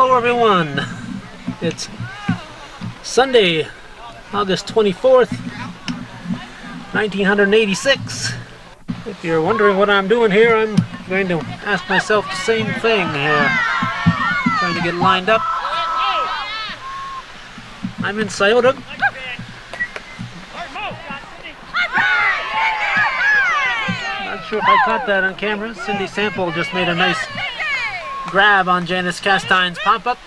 Hello everyone, it's Sunday, August 24th, 1986. If you're wondering what I'm doing here, I'm going to ask myself the same thing here. Trying to get lined up. I'm in Sciota. Not sure if I caught that on camera. Cindy Sample just made a nice grab on Janice Castine's pop-up.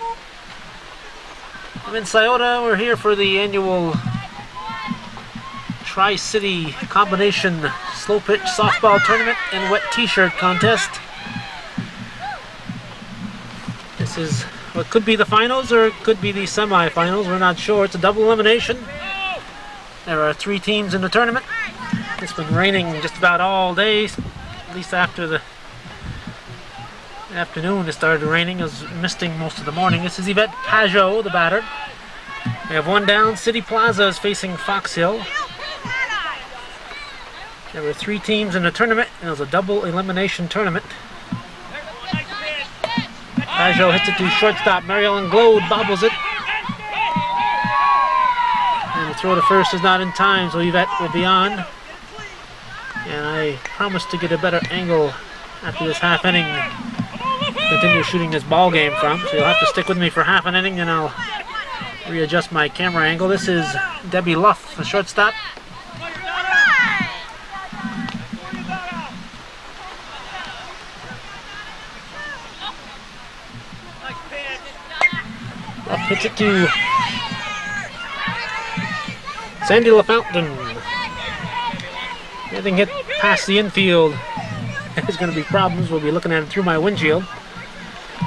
I'm in Sciota. We're here for the annual Tri-City Combination Slow Pitch Softball Tournament and Wet T-Shirt Contest. This is what could be the finals or it could be the semi-finals. We're not sure. It's a double elimination. There are 3 teams in the tournament. It's been raining just about all day, at least after the afternoon it started raining. It was misting most of the morning. This is Yvette Pajot, the batter. We have one down. City Plaza is facing Fox Hill. There were 3 teams in the tournament, and it was a double elimination tournament. Pajot hits it to shortstop. Mary Ellen Glode bobbles it. And the throw to first is not in time, so Yvette will be on. And I promised to get a better angle after this half inning. Continue shooting this ball game from, so you'll have to stick with me for half an inning and I'll readjust my camera angle. This is Debbie Luff, the shortstop. Luff hits it to Sandy LaFountain. Anything hit past the infield, there's going to be problems. We'll be looking at it through my windshield.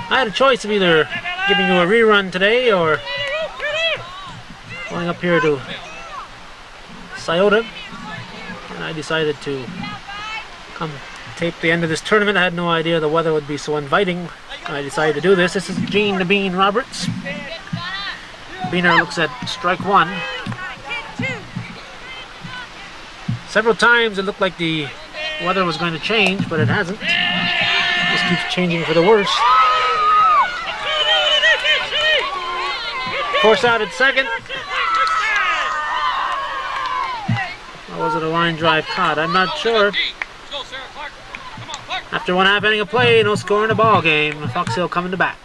I had a choice of either giving you a rerun today or going up here to Sciota, and I decided to come tape the end of this tournament. I had no idea the weather would be so inviting. I decided to do this. This is Jean the Bean Roberts. Beaner looks at strike 1. Several times it looked like the weather was going to change, but it hasn't. It just keeps changing for the worse. Force out at second. Or was it a line drive caught? I'm not sure. After one half inning of play, no score in the ball game. Fox Hill coming to bat.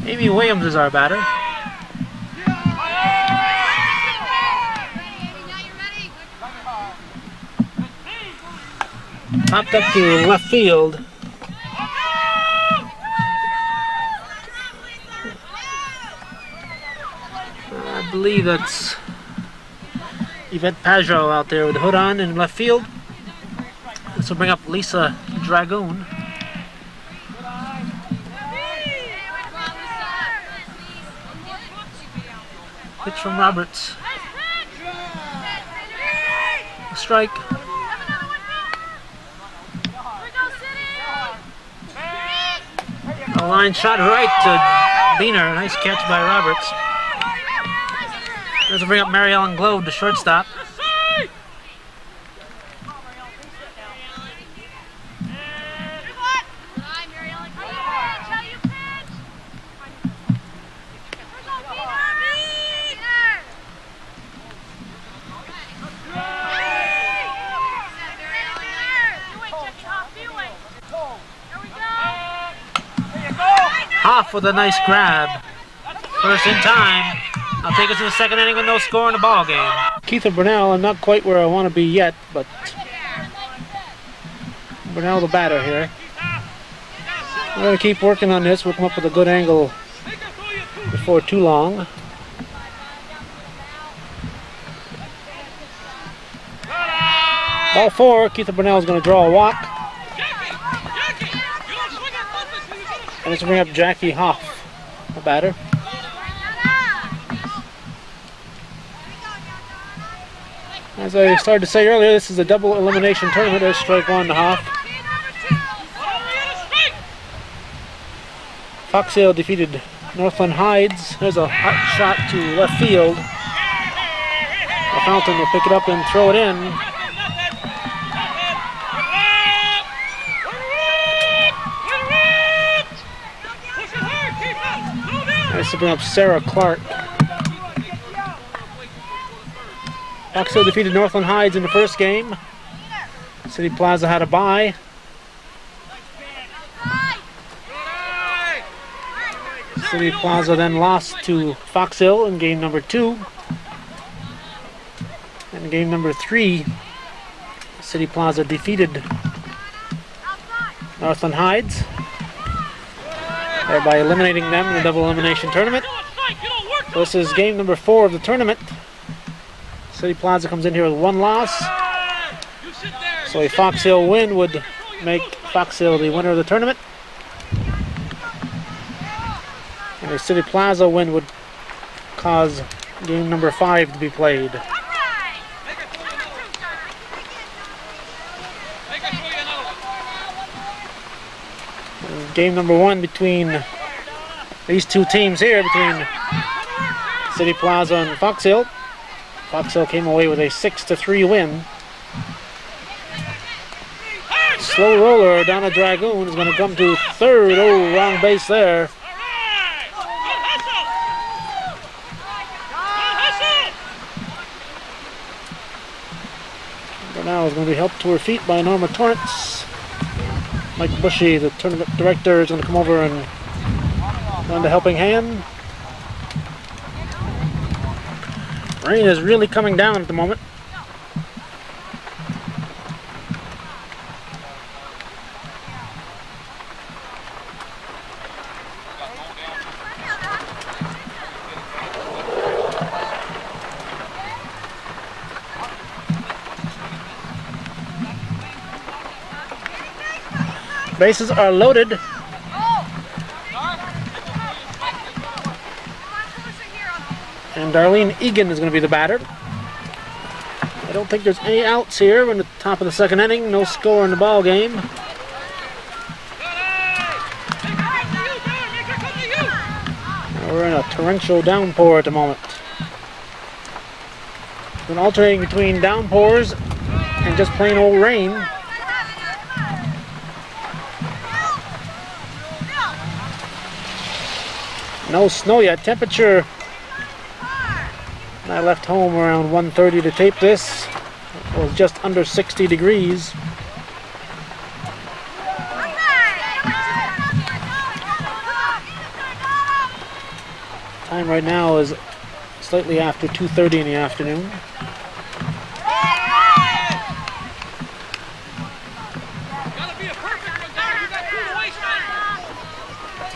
Amy Williams is our batter. Popped up to left field. I believe that's Yvette Pajot out there with the hood on in left field. This will bring up Lisa Dragoon. Pitch from Roberts. A strike. A line shot right to Beaner. Nice catch by Roberts. This will bring up Mary Ellen Glode, the shortstop. Hoff with a nice grab. First in time. I'll take us to the second inning with no score in the ball game. Keitha Brunell, I'm not quite where I want to be yet, but Brunell the batter here. We're going to keep working on this. We'll come up with a good angle before too long. Ball 4, Keitha Brunell is going to draw a walk. And let's bring up Jackie Hoff, the batter. As I started to say earlier, this is a double elimination tournament. There's strike 1 to Hoff. Fox Hill defeated Northland Heights. There's a hot shot to left field. The Fountain will pick it up and throw it in. Nice to bring up Sarah Clark. Fox Hill defeated Northland Heights in the first game. City Plaza had a bye. City Plaza then lost to Fox Hill in game number 2. In game number 3, City Plaza defeated Northland Heights, thereby eliminating them in the double elimination tournament. So this is game number 4 of the tournament. City Plaza comes in here with 1 loss. So a Fox Hill win would make Fox Hill the winner of the tournament. And a City Plaza win would cause game number 5 to be played. And game number 1 between these two teams here, between City Plaza and Fox Hill. Fox Hill came away with a 6-3 win. Slow roller, Donna Dragoon is going to come to third. Oh, wrong base there. But now is going to be helped to her feet by Norma Torrance. Mike Bushy, the tournament director, is going to come over and lend a helping hand. Rain is really coming down at the moment. Bases are loaded. And Darlene Egan is going to be the batter. I don't think there's any outs here in the top of the second inning. No score in the ball game. We're in a torrential downpour at the moment. Been alternating between downpours and just plain old rain. No snow yet. Temperature, I left home around 1:30 to tape this. It was just under 60 degrees. Time right now is slightly after 2:30 in the afternoon.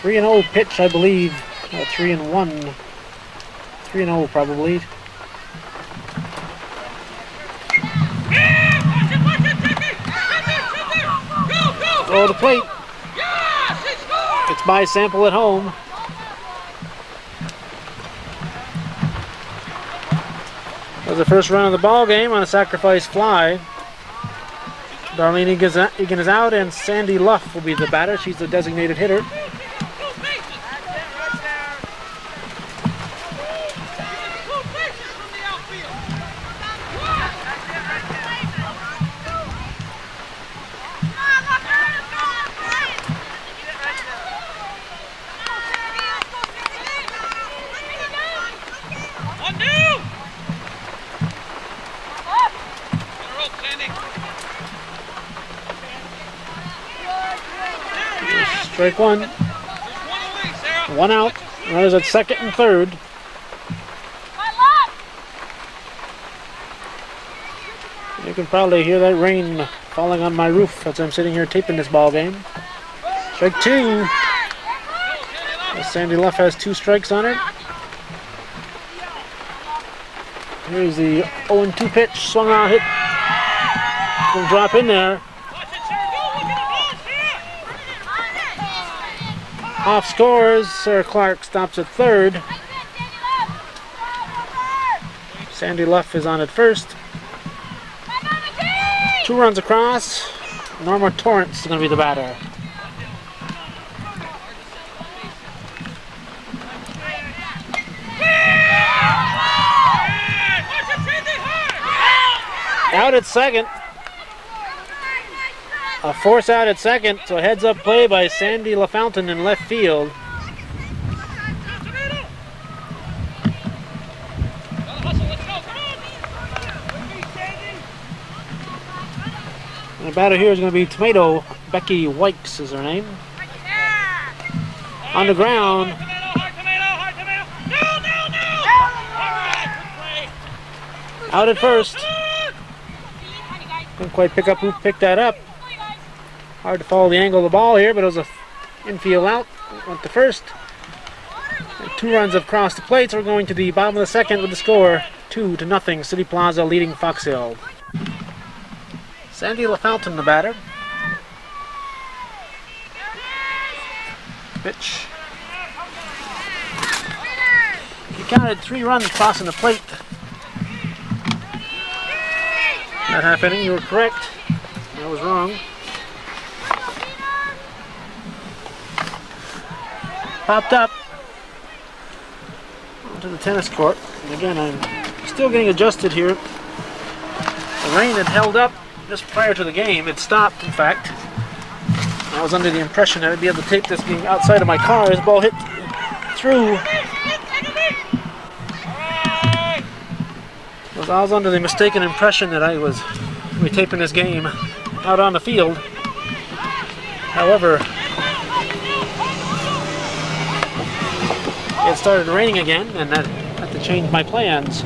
Three 3-0 pitch, I believe. 3-1. 3-0 probably. Throw to the plate. It's by Sample at home. That was the first run of the ball game on a sacrifice fly. Darlene Egan is out, and Sandy Luff will be the batter. She's the designated hitter. Strike one. One out. Runners at second and third. You can probably hear that rain falling on my roof as I'm sitting here taping this ball game. Strike two. Sandy Luff has 2 strikes on her. Here's the 0-2 pitch. Swung out, hit. Gonna drop in there. Off scores. Sarah Clark stops at third. Sandy Luff is on at first. 2 runs across. Norma Torrance is going to be the batter. Out at second. A force out at second, so heads up play by Sandy LaFountain in left field. batter here is going to be Tomato. Becky Wykes is her name. On the ground. Out at first. Couldn't quite pick up who picked that up. Hard to follow the angle of the ball here, but it was a infield out. Went to first. And 2 runs have crossed the plate, so we're going to the bottom of the second with the score 2-0. City Plaza leading Fox Hill. Sandy LaFountain, the batter. Pitch. He counted 3 runs crossing the plate. That half inning, you were correct. I was wrong. Popped up onto the tennis court. And again, I'm still getting adjusted here. The rain had held up just prior to the game. It stopped, in fact. I was under the impression that I'd be able to tape this being outside of my car as the ball hit through. I was under the mistaken impression that I was retaping this game out on the field. However, it started raining again, and that had to change my plans.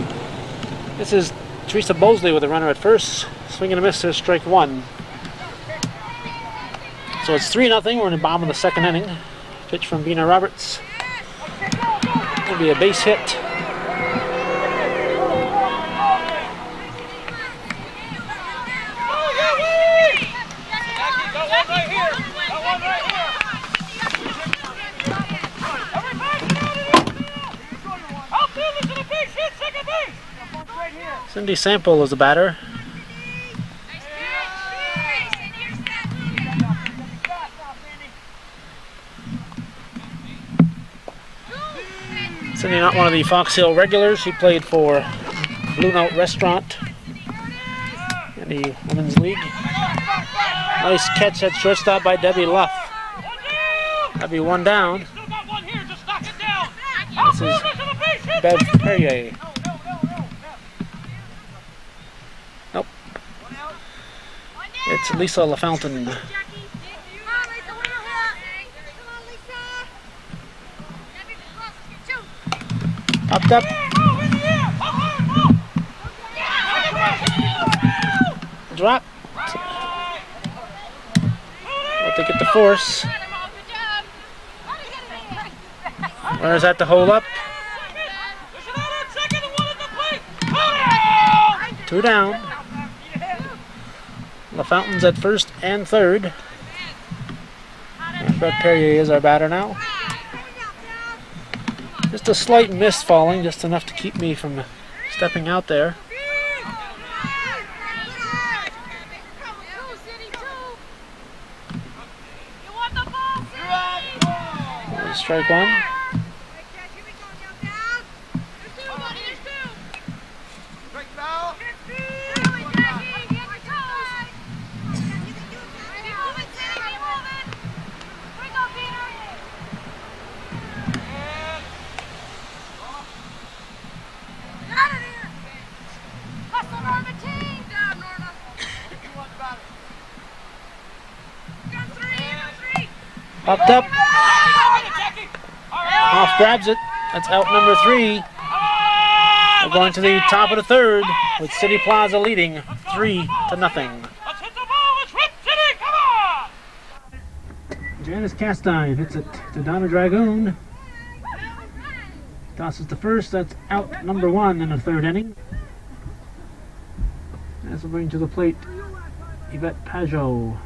This is Teresa Bosley with a runner at first. Swing and a miss, there's strike 1. So it's 3-0. We're in the bottom of the second inning. Pitch from Bina Roberts. It'll be a base hit. Cindy Sample is the batter. Cindy, not one of the Fox Hill regulars. She played for Blue Note Restaurant in the Women's League. Nice catch at shortstop by Debbie Luff. That'd be 1 down. This is Bev Perrier. Nope. It's Lisa LaFountain. Popped up. Drop. But they get the force. Runners at the hole up. 2 down. LaFountain's at first and third. And Brett Perrier is our batter now. Just a slight miss falling, just enough to keep me from stepping out there. Strike 1. Popped up. Off grabs it. That's out number 3. We're going to the top of the third with City Plaza leading 3-0. Janice Castine hits it to Donna Dragoon. Tosses to first. That's out number 1 in the third inning. This will bring to the plate Yvette Pajot.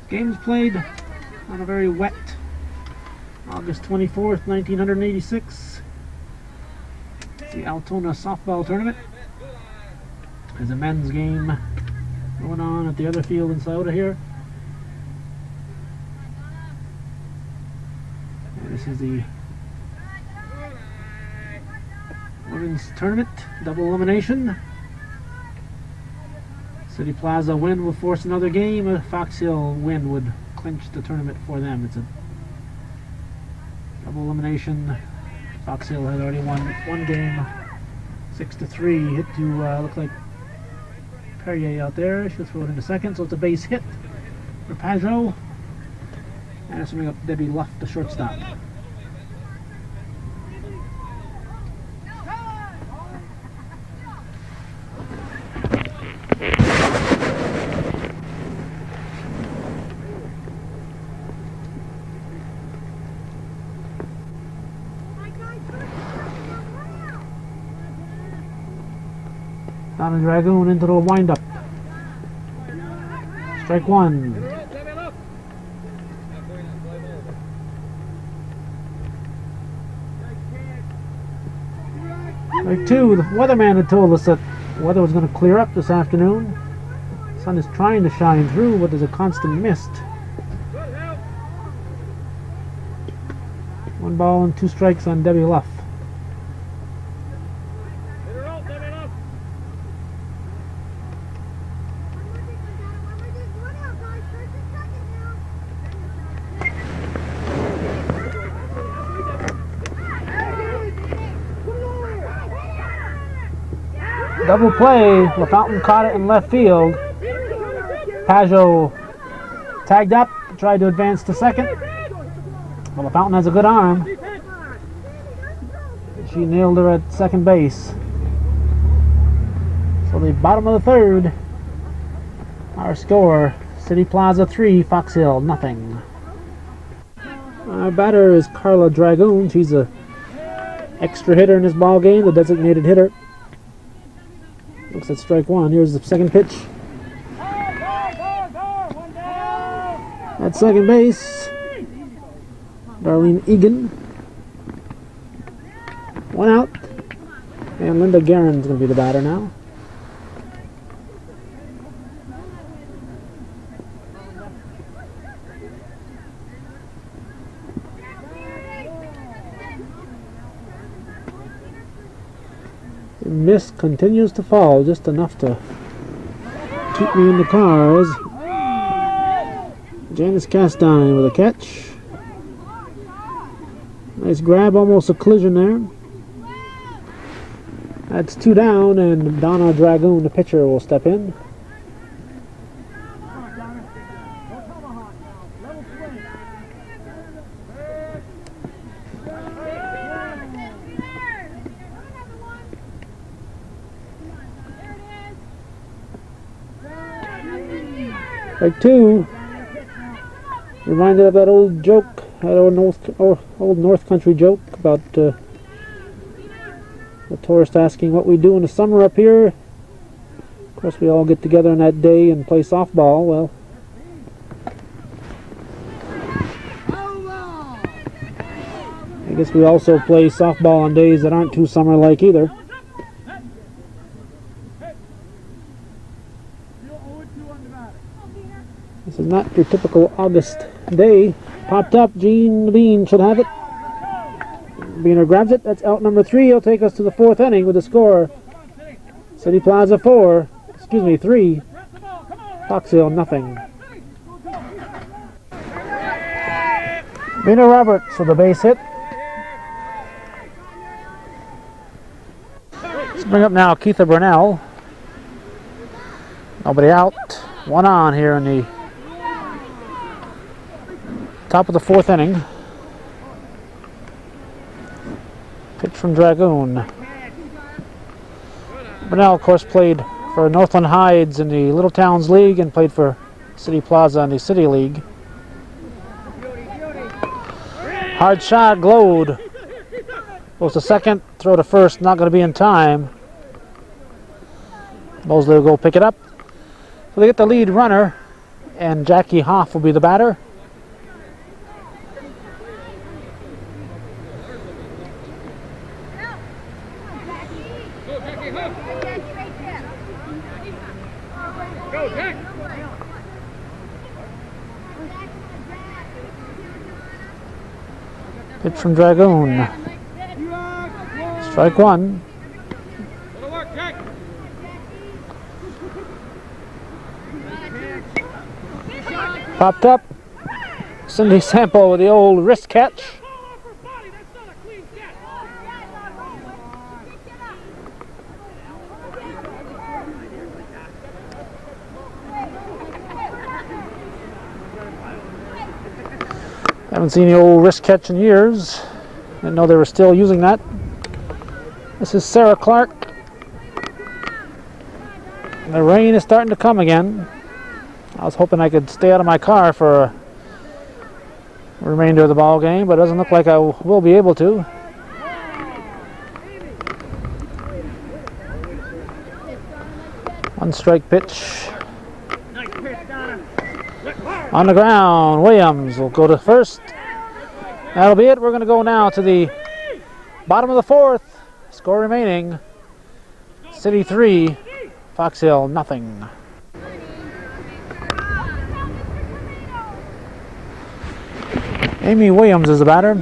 Games played on a very wet August 24th, 1986. It's the Altona softball tournament. There's a men's game going on at the other field in Sciota here. And this is the women's tournament, double elimination. City Plaza win will force another game. A Fox Hill win would clinch the tournament for them. It's a double elimination. Fox Hill had already won one game, 6-3. Hit to look like Perrier out there. She'll throw it into second, so it's a base hit for Pajot. And it's bring up Debbie Luff, the shortstop. Down a Dragoon into the windup. Strike one. Strike two. The weatherman had told us that the weather was going to clear up this afternoon. The sun is trying to shine through, but there's a constant mist. 1 ball and 2 strikes on Debbie Luff. Double play. LaFountain caught it in left field. Pajot tagged up, tried to advance to second. Well, LaFountain has a good arm. She nailed her at second base. So the bottom of the third. Our score: City Plaza 3, Fox Hill nothing. Our batter is Carla Dragoon. She's a extra hitter in this ball game, the designated hitter. Looks at strike one. Here's the second pitch. At second base, Darlene Egan. 1 out. And Linda Guerin's going to be the batter now. The mist continues to fall, just enough to keep me in the cars. Janice Castine with a catch. Nice grab, almost a collision there. That's 2 down, and Donna Dragoon, the pitcher, will step in. Strike two. Reminded of that old joke, that old North Country joke about the tourist asking what we do in the summer up here. Of course, we all get together on that day and play softball. Well, I guess we also play softball on days that aren't too summer-like either. This is not your typical August day. Popped up. Jean Bean should have it. Beener grabs it. That's out number 3. He'll take us to the 4th inning with the score: City Plaza 3. Fox Hill nothing. Beener Roberts with a base hit. Let's bring up now Keitha Burnell. Nobody out. 1 on here in the top of the 4th inning. Pitch from Dragoon. Burnell, of course, played for Northland Hides in the Little Towns League and played for City Plaza in the City League. Hard shot, glowed. Goes to second, throw to first, not going to be in time. Mosley will go pick it up. So they get the lead runner, and Jackie Hoff will be the batter. Pitch from Dragoon. Strike one. Popped up. Cindy Sample with the old wrist catch. Haven't seen the old wrist catch in years. Didn't know they were still using that. This is Sarah Clark. And the rain is starting to come again. I was hoping I could stay out of my car for the remainder of the ball game, but it doesn't look like I will be able to. One strike pitch. On the ground, Williams will go to first. That'll be it. We're going to go now to the bottom of the fourth. Score remaining, City 3, Fox Hill nothing. Amy Williams is the batter.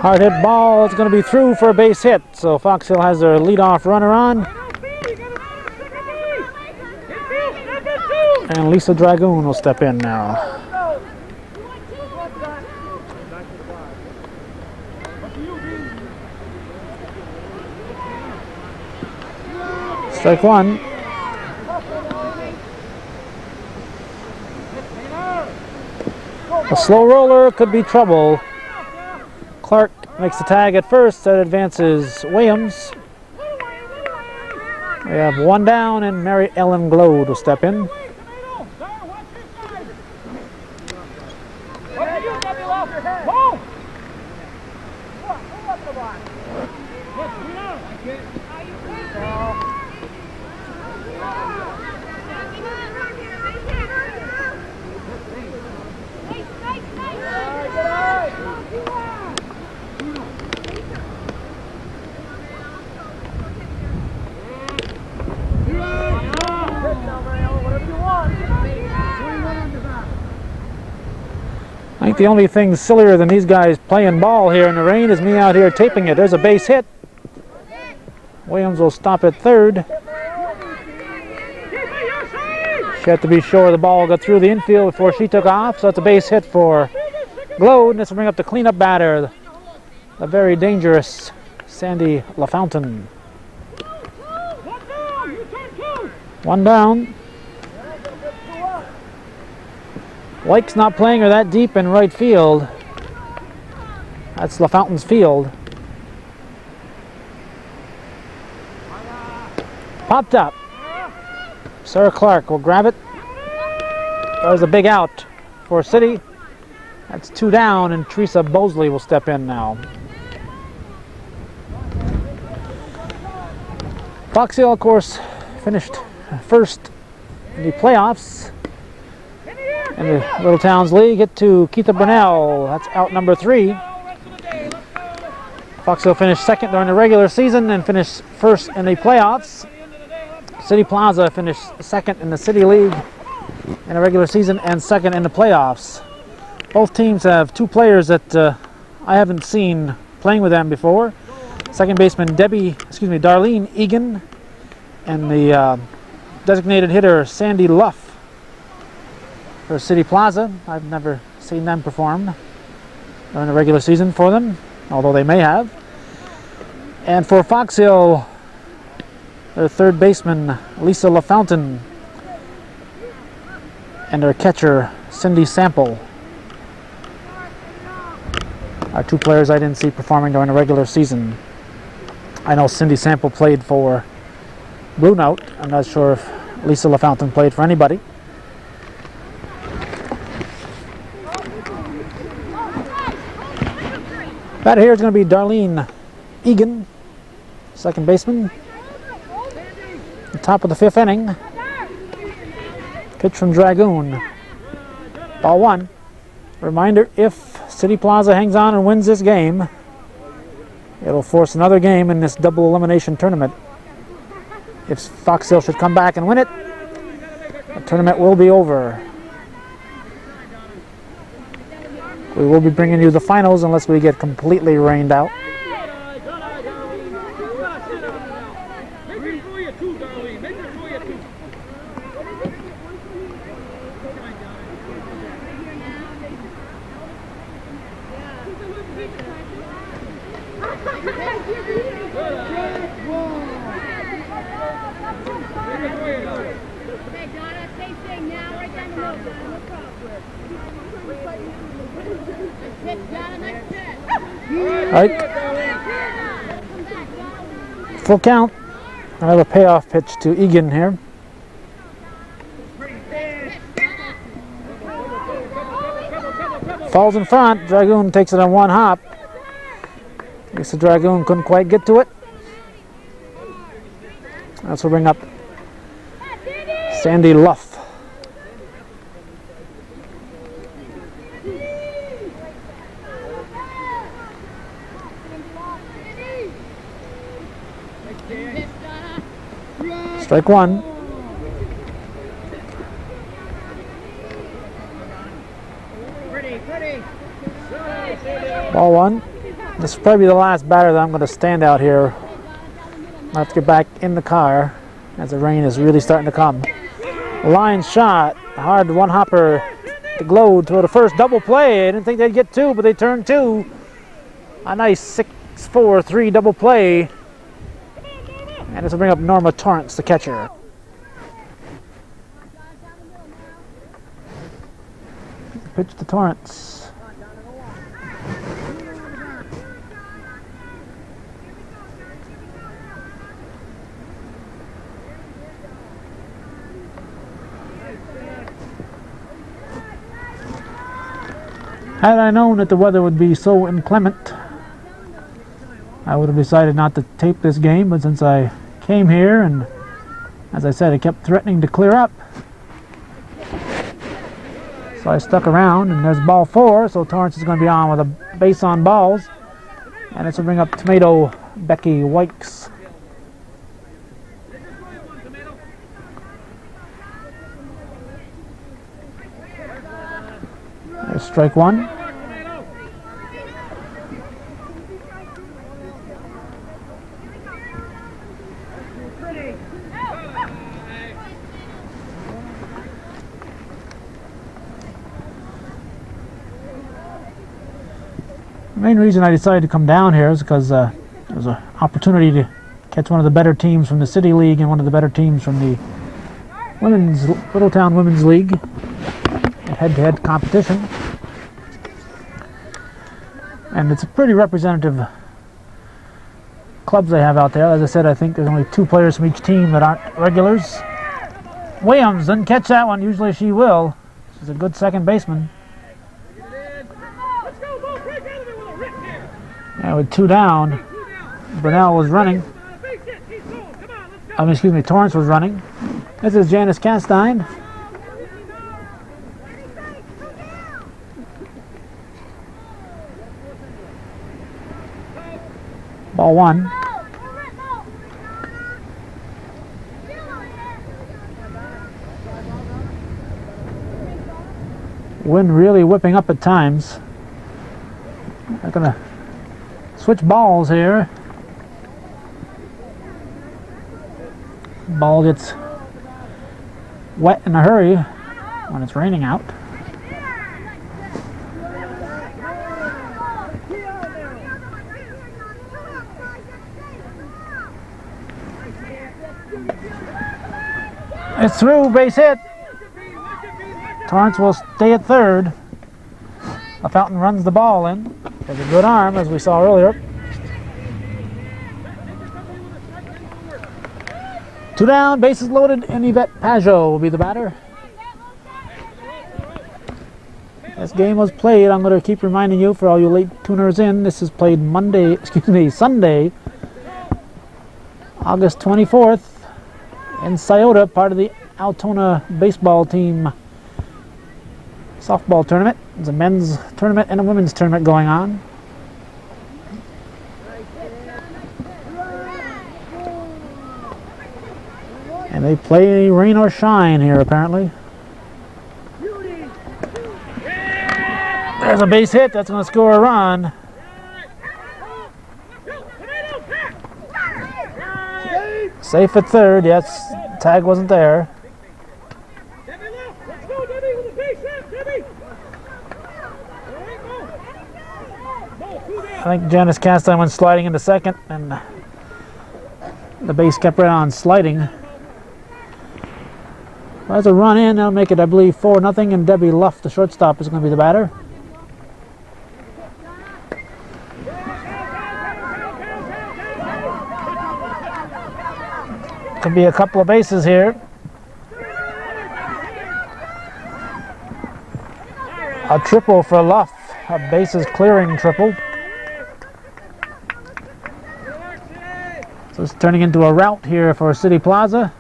Hard hit ball. It's going to be through for a base hit. So Fox Hill has their leadoff runner on. And Lisa Dragoon will step in now. Strike one. A slow roller could be trouble. Clark makes the tag at first. That advances Williams. We have one down, and Mary Ellen Glode will step in. I think the only thing sillier than these guys playing ball here in the rain is me out here taping it. There's a base hit. Williams will stop at third. She had to be sure the ball got through the infield before she took off, so that's a base hit for Glode. This will bring up the cleanup batter, the very dangerous Sandy LaFountain. One down. White's not playing her that deep in right field. That's LaFountain's field. Popped up. Sarah Clark will grab it. There's a big out for City. That's two down, and Teresa Bosley will step in now. Fox Hill, of course, finished first in the playoffs in the Little Towns League. Hit to Keitha Burnell. That's out number 3. Fox Hill finished second during the regular season and finished first in the playoffs. City Plaza finished second in the City League in the regular season and second in the playoffs. Both teams have two players that I haven't seen playing with them before. Second baseman Darlene Egan, and the designated hitter Sandy Luff for City Plaza. I've never seen them perform during the regular season for them, although they may have. And for Fox Hill, their third baseman Lisa LaFountain and their catcher Cindy Sample are two players I didn't see performing during the regular season. I know Cindy Sample played for Blue Note. I'm not sure if Lisa LaFountain played for anybody. Batter here is going to be Darlene Egan, second baseman. The top of the 5th inning. Pitch from Dragoon. Ball 1. Reminder, if City Plaza hangs on and wins this game, it'll force another game in this double elimination tournament. If Fox Hill should come back and win it, the tournament will be over. We will be bringing you the finals unless we get completely rained out. All right. Full count. I have a payoff pitch to Egan here. Falls in front. Dragoon takes it on one hop. I guess the Dragoon couldn't quite get to it. That's will bring up Sandy Luff. Strike one. Ball one. This will probably be the last batter that I'm going to stand out here. I have to get back in the car as the rain is really starting to come. Line shot. Hard one hopper to Glow to the first double play. I didn't think they'd get two, but they turned two. A nice 6-4-3 double play. And this will bring up Norma Torrance, the catcher. Pitch to Torrance. Had I known that the weather would be so inclement, I would have decided not to tape this game, but since I came here and, as I said, it kept threatening to clear up, so I stuck around, and there's ball four, so Torrance is going to be on with a base on balls, and this will bring up Tomato Becky Wykes. There's strike one. The main reason I decided to come down here is because there was an opportunity to catch one of the better teams from the City League and one of the better teams from the Littletown Women's League in head-to-head competition. And it's a pretty representative clubs they have out there. As I said, I think there's only two players from each team that aren't regulars. Williams didn't catch that one. Usually she will. She's a good second baseman. And with two down, Burnell was running. Torrance was running. This is Janice Castine. Ball one. Wind really whipping up at times. I'm gonna switch balls here. Ball gets wet in a hurry when it's raining out. It's through, base hit. Torrance will stay at third. A Fountain runs the ball in. Has a good arm, as we saw earlier. Two down, bases loaded, and Yvette Pajot will be the batter. This game was played, I'm going to keep reminding you for all you late tuners in, this is played Sunday, August 24th in Sciota, part of the Altona baseball team softball tournament. There's a men's tournament and a women's tournament going on. And they play rain or shine here, apparently. There's a base hit. That's going to score a run. Safe at third. Yes, tag wasn't there. I think Janice Castine went sliding into second, and the base kept right on sliding. As a run in, they'll make it, I believe, 4-0, and Debbie Luff, the shortstop, is going to be the batter. Could be a couple of bases here. A triple for Luff, a bases clearing triple. So it's turning into a rout here for City Plaza.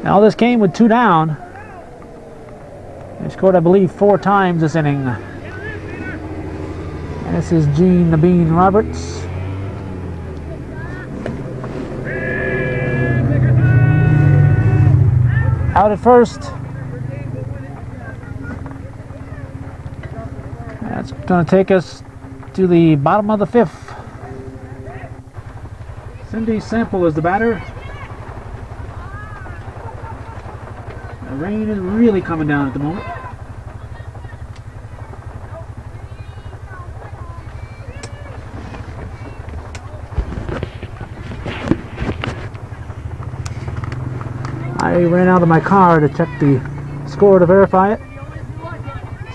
Now this came with 2 down. They scored, I believe, 4 times this inning. This is Gene the Bean Roberts. Out at first. That's going to take us to the bottom of the 5th. Cindy Sample is the batter. The rain is really coming down at the moment. I ran out of my car to check the score to verify it.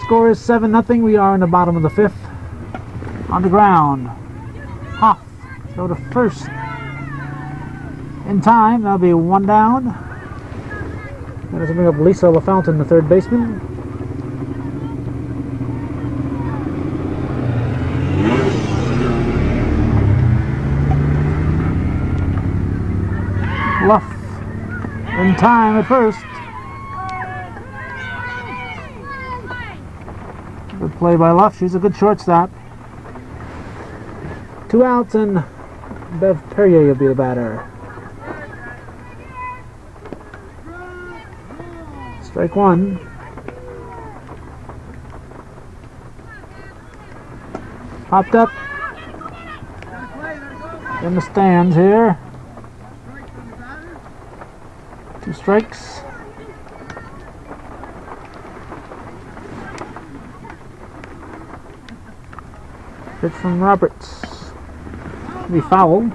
Score is 7-0. We are in the bottom of the 5th. On the ground. Hoff. Throw to first. In time. That'll be 1 down. Let's bring up Lisa LaFountain, the third baseman. Luff. In time at first. Good play by Luff. She's a good shortstop. 2 outs, and Bev Perrier will be the batter. Strike 1. Popped up in the stands here. 2 strikes. Pitch from Roberts. Be foul.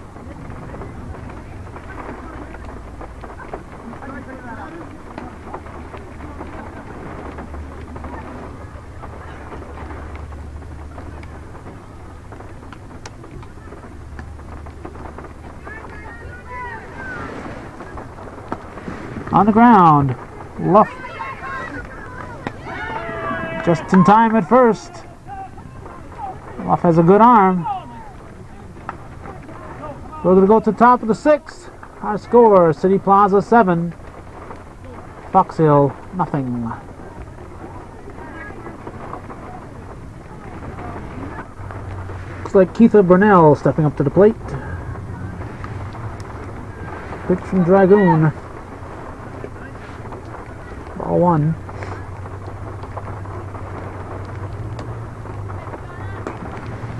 On the ground, Luff. Just in time at first. Luff has a good arm. We're going to go to the top of the 6th. Our score, City Plaza 7, Fox Hill nothing. Looks like Keitha Burnell stepping up to the plate. Pitch from Dragoon. Ball 1.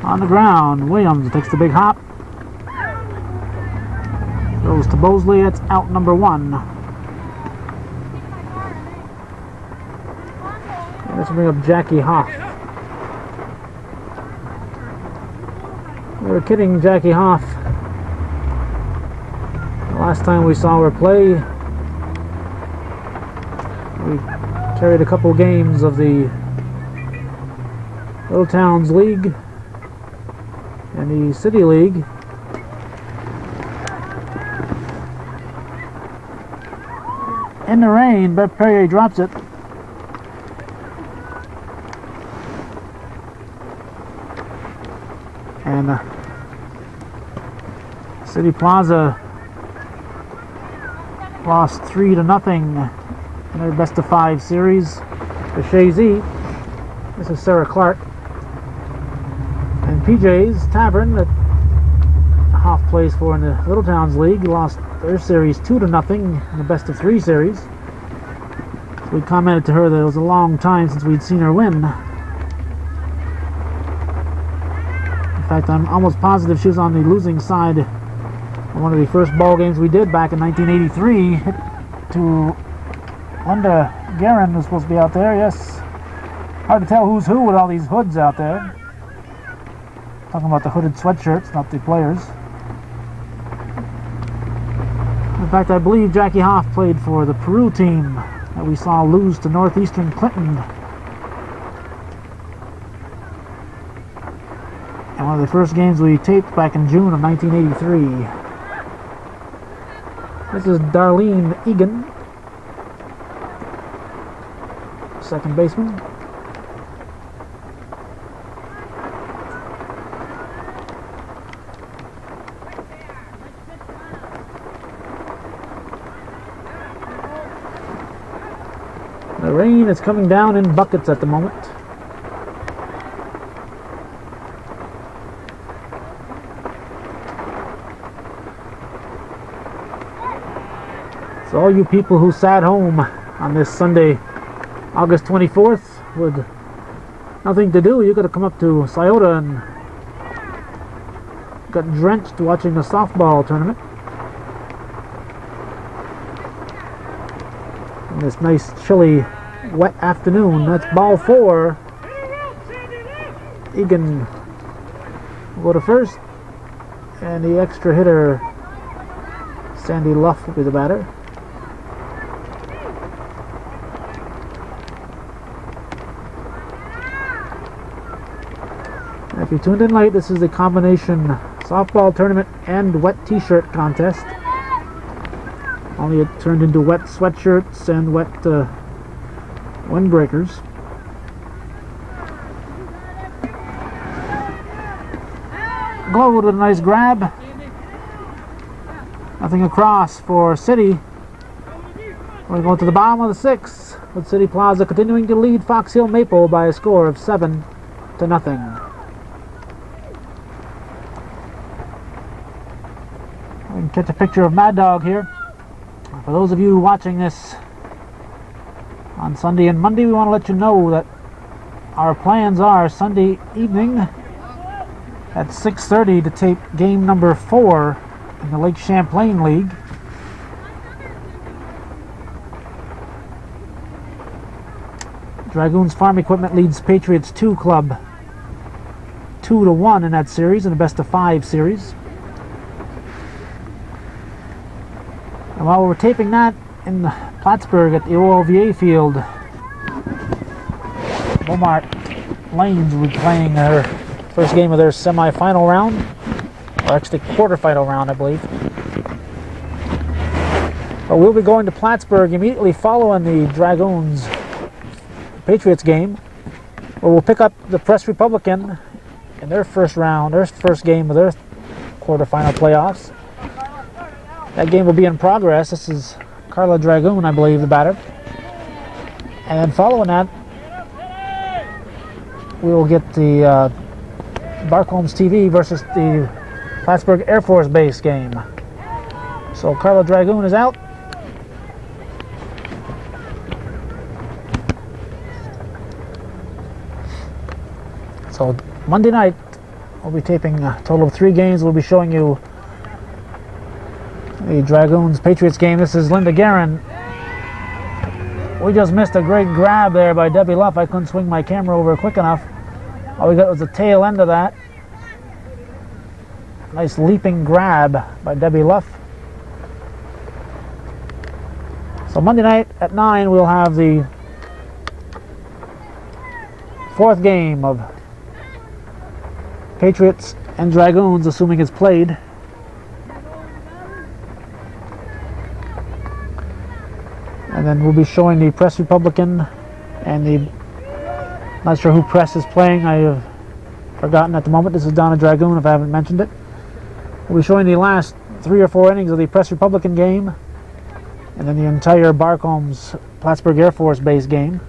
On the ground, Williams takes the big hop. Goes to Bosley. It's out number 1. Let's bring up Jackie Hoff. We were kidding Jackie Hoff. The last time we saw her play, we carried a couple games of the Little Towns League and the City League. In the rain, Bev Perrier drops it. And City Plaza lost 3-0 in their best of 5 series to Shazy. This is Sarah Clark. And PJ's Tavern, that Hoff plays for in the Little Towns League, lost their series 2-0 in the best of 3 series. So we commented to her that it was a long time since we'd seen her win. In fact, I'm almost positive she was on the losing side of one of the first ball games we did back in 1983. Hit to Linda Guerin was supposed to be out there, yes. Hard to tell who's who with all these hoods out there. Talking about the hooded sweatshirts, not the players. In fact, I believe Jackie Hoff played for the Peru team that we saw lose to Northeastern Clinton. And one of the first games we taped back in June of 1983. This is Darlene Egan, second baseman. The rain is coming down in buckets at the moment. So all you people who sat home on this Sunday, August 24th, with nothing to do, you got to come up to Sciota and got drenched watching the softball tournament. In this nice, chilly, wet afternoon. That's ball 4. Egan will go to first, and the extra hitter, Sandy Luff, will be the batter. If you tuned in late, this is the combination softball tournament and wet t-shirt contest. Only it turned into wet sweatshirts and wet windbreakers. Glow with a nice grab. Nothing across for City. We're going to the bottom of the 6th, with City Plaza continuing to lead Fox Hill Maple by a score of 7-0. We can catch a picture of Mad Dog here. For those of you watching this on Sunday and Monday, we want to let you know that our plans are Sunday evening at 6:30 to tape game number 4 in the Lake Champlain League. Dragoons Farm Equipment leads Patriots 2 Club 2-1 in that series, in a best-of-5 series. And while we're taping that in Plattsburgh at the OLVA field, Beaumont Lanes will be playing their first game of their semi-final round, or actually quarterfinal round, I believe. But we'll be going to Plattsburgh immediately following the Dragoons Patriots game, where we'll pick up the Press Republican in their first round, their first game of their quarterfinal playoffs. That game will be in progress. This is Carla Dragoon, I believe, the batter. And then following that, we will get the Barcombs TV versus the Plattsburgh Air Force Base game. So Carla Dragoon is out. So Monday night, we'll be taping a total of 3 games. We'll be showing you the Dragoons Patriots game. This is Linda Guerin. We just missed a great grab there by Debbie Luff. I couldn't swing my camera over quick enough. All we got was the tail end of that. Nice leaping grab by Debbie Luff. So Monday night at 9, we'll have the 4th game of Patriots and Dragoons, assuming it's played. And then we'll be showing the Press Republican and the, not sure who Press is playing, I have forgotten at the moment. This is Donna Dragoon if I haven't mentioned it. We'll be showing the last 3 or 4 innings of the Press Republican game, and then the entire Barcombs Plattsburgh Air Force Base game.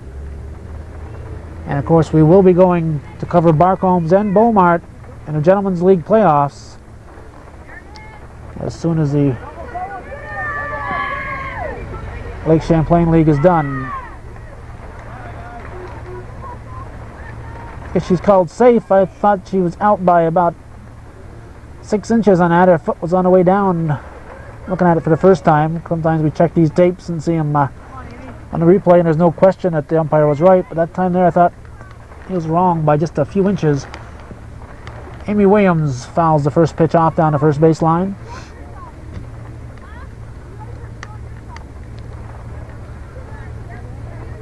And of course we will be going to cover Barcombs and Beaumont in the Gentlemen's League playoffs as soon as the Lake Champlain League is done. If she's called safe, I thought she was out by about 6 inches on that. Her foot was on the way down. Looking at it for the first time. Sometimes we check these tapes and see them on the replay, and there's no question that the umpire was right. But that time there, I thought He was wrong by just a few inches. Amy Williams fouls the first pitch off down the first baseline.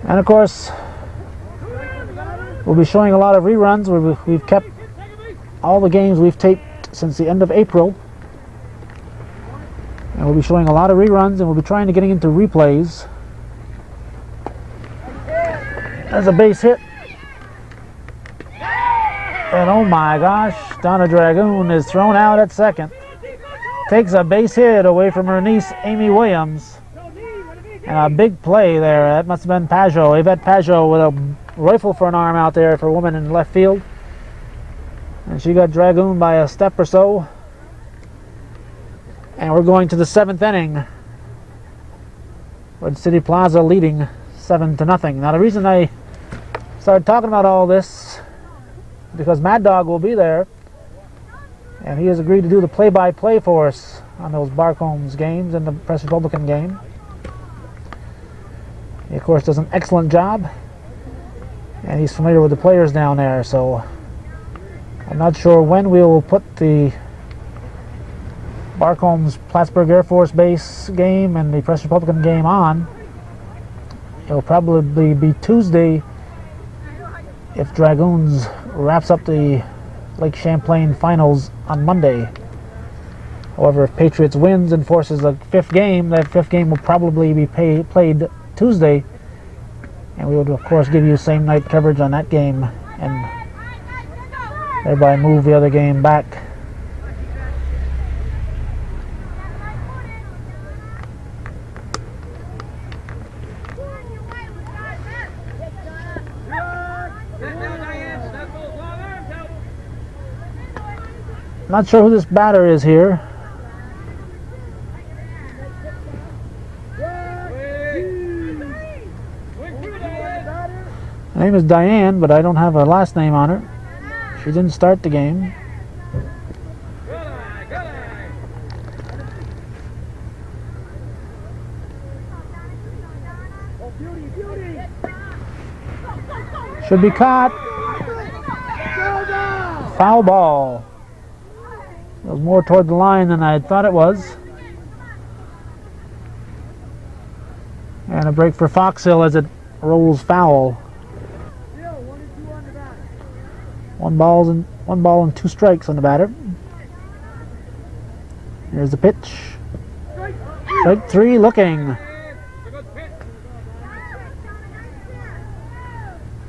And of course, we'll be showing a lot of reruns. We've kept all the games we've taped since the end of April. And we'll be showing a lot of reruns, and we'll be trying to get into replays. There's a base hit. And oh my gosh, Donna Dragoon is thrown out at second. Takes a base hit away from her niece, Amy Williams. And a big play there. That must have been Pajot. Yvette Pajot with a rifle for an arm out there for a woman in left field. And she got Dragoon by a step or so. And we're going to the 7th inning, with City Plaza leading 7-0. Now the reason I started talking about all this, because Mad Dog will be there, and he has agreed to do the play-by-play for us on those Barcombs games and the Press Republican game. He of course does an excellent job, and he's familiar with the players down there, so I'm not sure when we will put the Barcombs Plattsburgh Air Force Base game and the Press Republican game on. It'll probably be Tuesday if Dragoons wraps up the Lake Champlain finals on Monday. However, if Patriots wins and forces a 5th game, that 5th game will probably be played Tuesday, and we would of course give you same night coverage on that game and thereby move the other game back. Not sure who this batter is here. Her name is Diane, but I don't have a last name on her. She didn't start the game. Should be caught. Foul ball. It was more toward the line than I thought it was. And a break for Fox Hill as it rolls foul. One ball and 2 strikes on the batter. Here's the pitch. Strike 3 looking.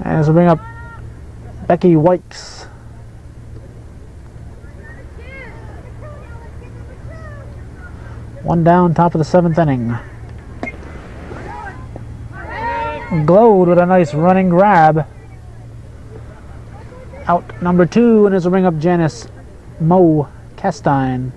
And this will bring up Becky Wykes. One down, top of the 7th inning. Glowed with a nice running grab. Out number 2, and this will bring up Janice Mo Castine.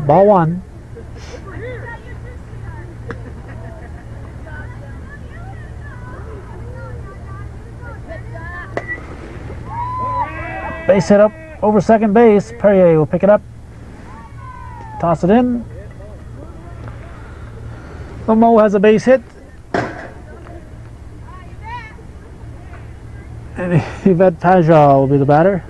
Ball 1. Base hit up over second base. Perrier will pick it up. Toss it in. Mo has a base hit. And Yvette Pajot will be the batter.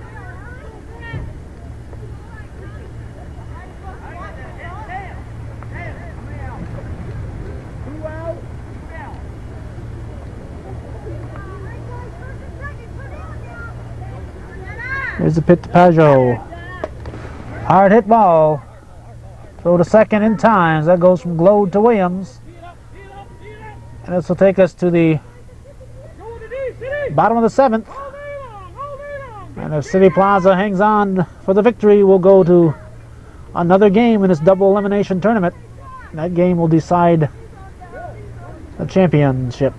Here's the pitch to Pajot. Hard hit ball. Throw to second in time. That goes from Glode to Williams. And this will take us to the bottom of the 7th. And if City Plaza hangs on for the victory, we'll go to another game in this double elimination tournament. That game will decide the championship.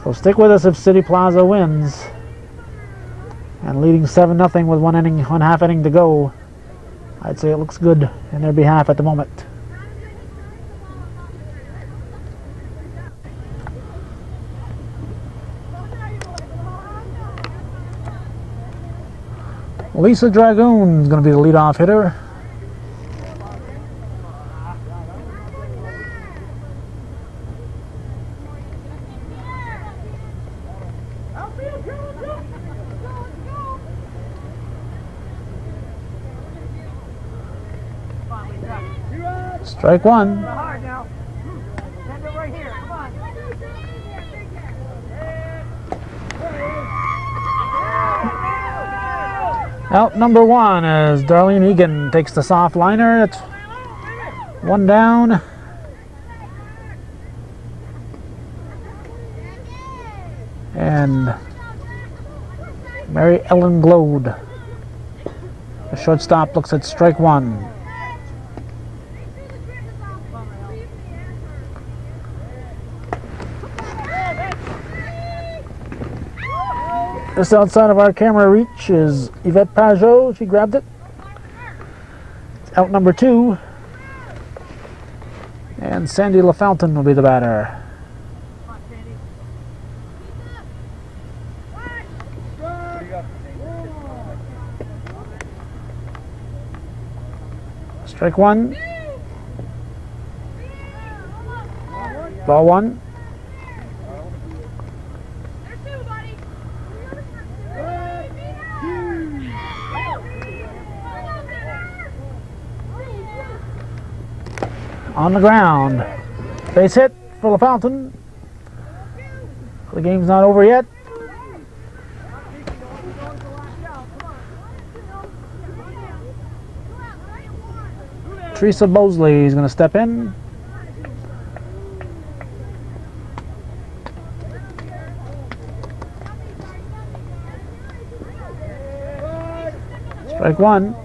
So stick with us if City Plaza wins. And leading 7-0 with one half inning to go. I'd say it looks good in their behalf at the moment. Lisa Dragoon is going to be the leadoff hitter. Strike one. Out number one as Darlene Egan takes the soft liner. It's one down. And Mary Ellen Glode, the shortstop, looks at strike one. Just outside of our camera reach is Yvette Pajot. She grabbed it. It's out number two. And Sandy LaFountain will be the batter. Strike one. Ball one. On the ground. Base hit for LaFountain. The game's not over yet. Teresa Bosley is going to step in. Strike one.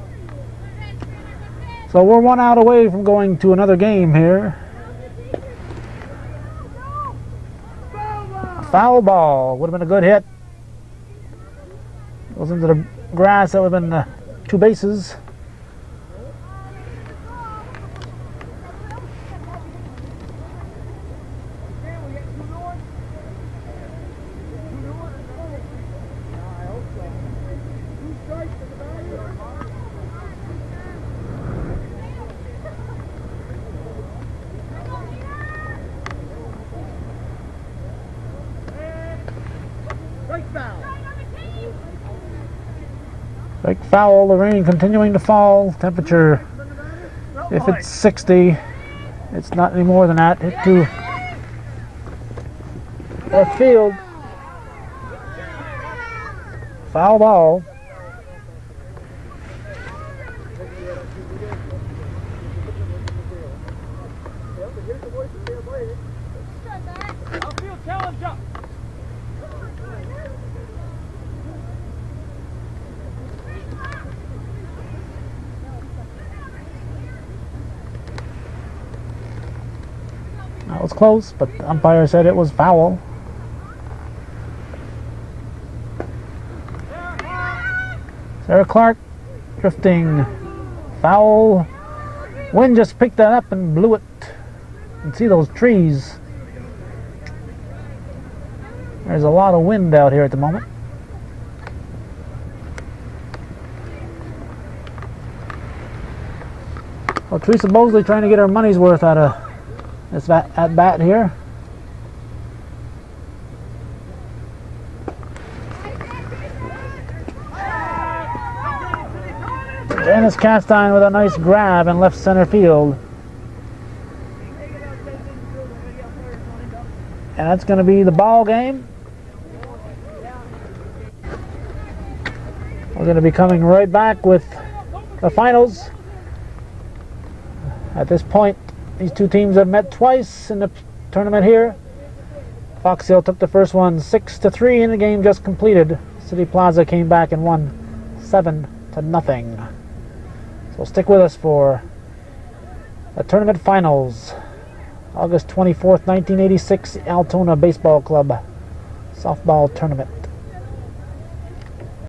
So we're one out away from going to another game here. A foul ball would have been a good hit. Goes into the grass. That would have been 2 bases. Strike foul, the rain continuing to fall. Temperature, if it's 60, it's not any more than that. Hit to left field. Foul ball. That was close, but the umpire said it was foul. Sarah Clark drifting foul. Wind just picked that up and blew it. You can see those trees. There's a lot of wind out here at the moment. Well, Teresa Bosley trying to get her money's worth out of this at bat here. Janice Castine with a nice grab in left center field. And that's going to be the ball game. We're going to be coming right back with the finals. At this point, these two teams have met twice in the tournament here. Fox Hill took the first one 6-3 in the game just completed. City Plaza came back and won 7-0. So stick with us for the tournament finals. August 24th, 1986, Altona Baseball Club softball tournament.